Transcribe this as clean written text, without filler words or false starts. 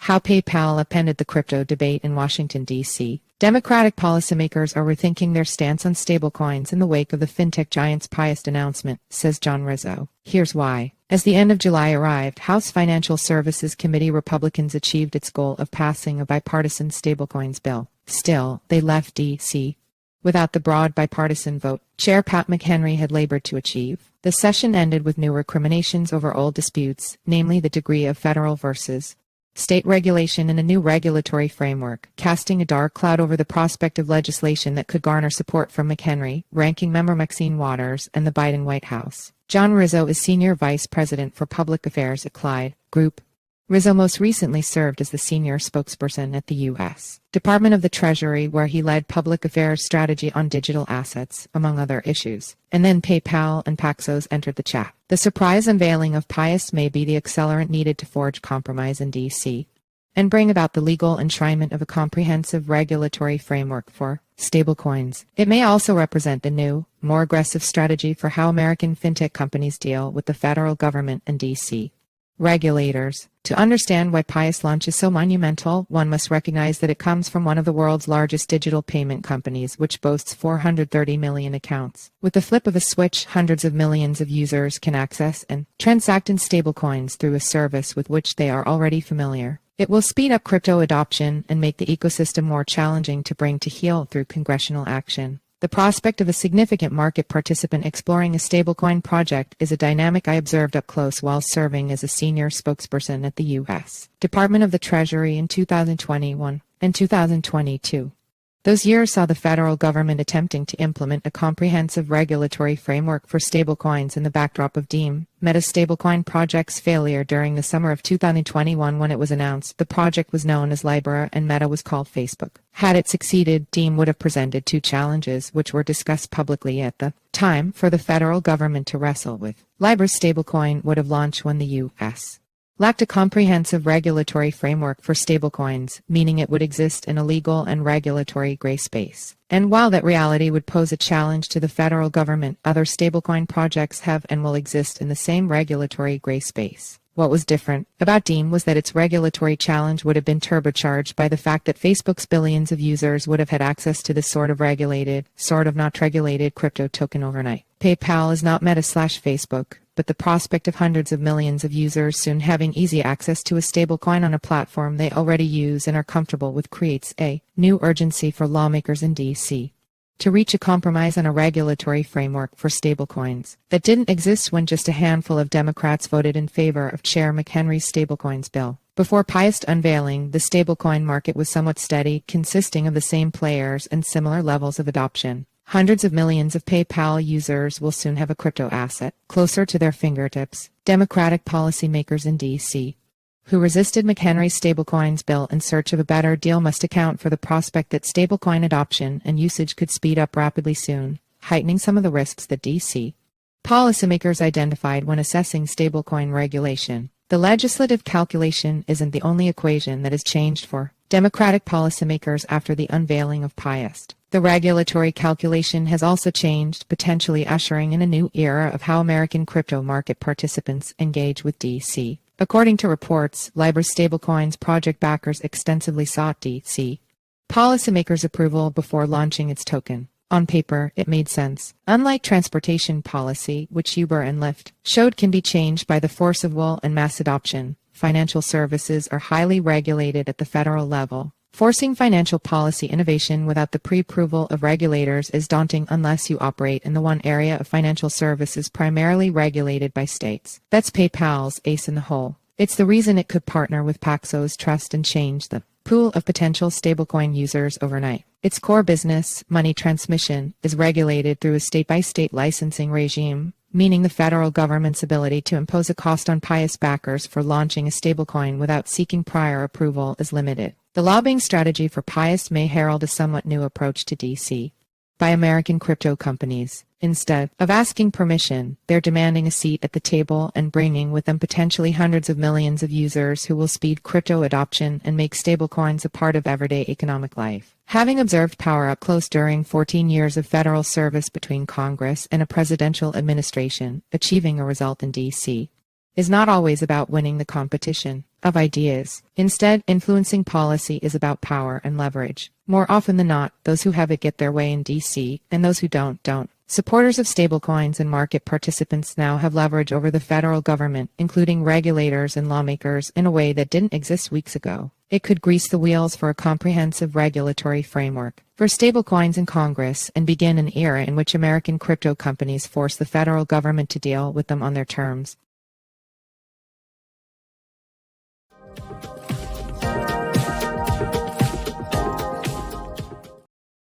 How PayPal upended the crypto debate in Washington, D.C. Democratic policymakers are rethinking their stance on stablecoins in the wake of the fintech giant's PYUSD announcement, says John Rizzo. Here's why. As the end of July arrived, House Financial Services Committee Republicans achieved its goal of passing a bipartisan stablecoins bill. Still, they left D.C. without the broad bipartisan vote Chair Pat McHenry had labored to achieve. The session ended with new recriminations over old disputes, namely the degree of federal versus state regulation and a new regulatory framework, casting a dark cloud over the prospect of legislation that could garner support from McHenry, Ranking Member Maxine Waters, and the Biden White House. John Rizzo is Senior Vice President for Public Affairs at Clyde Group. Rizzo most recently served as the Senior Spokesperson at the U.S. Department of the Treasury, where he led public affairs strategy on digital assets, among other issues. And then PayPal and Paxos entered the chat. The surprise unveiling of PYUSD may be the accelerant needed to forge compromise in D.C. and bring about the legal enshrinement of a comprehensive regulatory framework for stablecoins. It may also represent a new, more aggressive strategy for how American fintech companies deal with the federal government and D.C. regulators. To understand why PYUSD launch is so monumental, one must recognize that it comes from one of the world's largest digital payment companies, which boasts 430 million accounts. With the flip of a switch, hundreds of millions of users can access and transact in stablecoins through a service with which they are already familiar. It will speed up crypto adoption and make the ecosystem more challenging to bring to heel through congressional action. The prospect of a significant market participant exploring a stablecoin project is a dynamic I observed up close while serving as a senior spokesperson at the U.S. Department of the Treasury in 2021 and 2022. Those years saw the federal government attempting to implement a comprehensive regulatory framework for stablecoins in the backdrop of Meta's stablecoin project's failure during the summer of 2021 when it was announced. The project was known as Libra and Meta was called Facebook. Had it succeeded, would have presented two challenges which were discussed publicly at the time for the federal government to wrestle with. Libra's stablecoin would have launched when the U.S. lacked a comprehensive regulatory framework for stablecoins, meaning it would exist in a legal and regulatory gray space. And while that reality would pose a challenge to the federal government, other stablecoin projects have and will exist in the same regulatory gray space. What was different about was that its regulatory challenge would have been turbocharged by the fact that Facebook's billions of users would have had access to this sort of regulated, sort of not regulated crypto token overnight. PayPal is not Meta/Facebook, but the prospect of hundreds of millions of users soon having easy access to a stablecoin on a platform they already use and are comfortable with creates a new urgency for lawmakers in D.C. to reach a compromise on a regulatory framework for stablecoins that didn't exist when just a handful of Democrats voted in favor of Chair McHenry's stablecoins bill. Before PYUSD unveiling, the stablecoin market was somewhat steady, consisting of the same players and similar levels of adoption. Hundreds of millions of PayPal users will soon have a crypto asset closer to their fingertips. Democratic policymakers in D.C. who resisted McHenry's stablecoins bill in search of a better deal must account for the prospect that stablecoin adoption and usage could speed up rapidly soon, heightening some of the risks that D.C. policymakers identified when assessing stablecoin regulation. The legislative calculation isn't the only equation that has changed for Democratic policymakers after the unveiling of PYUSD. The regulatory calculation has also changed, potentially ushering in a new era of how American crypto market participants engage with D.C. According to reports, Libra's stablecoins project backers extensively sought D.C. policymakers' approval before launching its token. On paper, it made sense. Unlike transportation policy, which Uber and Lyft showed can be changed by the force of will and mass adoption, financial services are highly regulated at the federal level. Forcing financial policy innovation without the pre-approval of regulators is daunting unless you operate in the one area of financial services primarily regulated by states. That's PayPal's ace in the hole. It's the reason it could partner with Paxos Trust and change the pool of potential stablecoin users overnight. Its core business, money transmission, is regulated through a state-by-state licensing regime, meaning the federal government's ability to impose a cost on PYUSD backers for launching a stablecoin without seeking prior approval is limited. The lobbying strategy for PYUSD may herald a somewhat new approach to D.C. by American crypto companies. Instead of asking permission, they're demanding a seat at the table and bringing with them potentially hundreds of millions of users who will speed crypto adoption and make stablecoins a part of everyday economic life. Having observed power up close during 14 years of federal service between Congress and a presidential administration, achieving a result in D.C. is not always about winning the competition. of ideas. Instead, influencing policy is about power and leverage. More often than not, those who have it get their way in DC, and those who don't. Supporters of stablecoins and market participants now have leverage over the federal government, including regulators and lawmakers, in a way that didn't exist weeks ago. It could grease the wheels for a comprehensive regulatory framework for stablecoins in Congress and begin an era in which American crypto companies force the federal government to deal with them on their terms.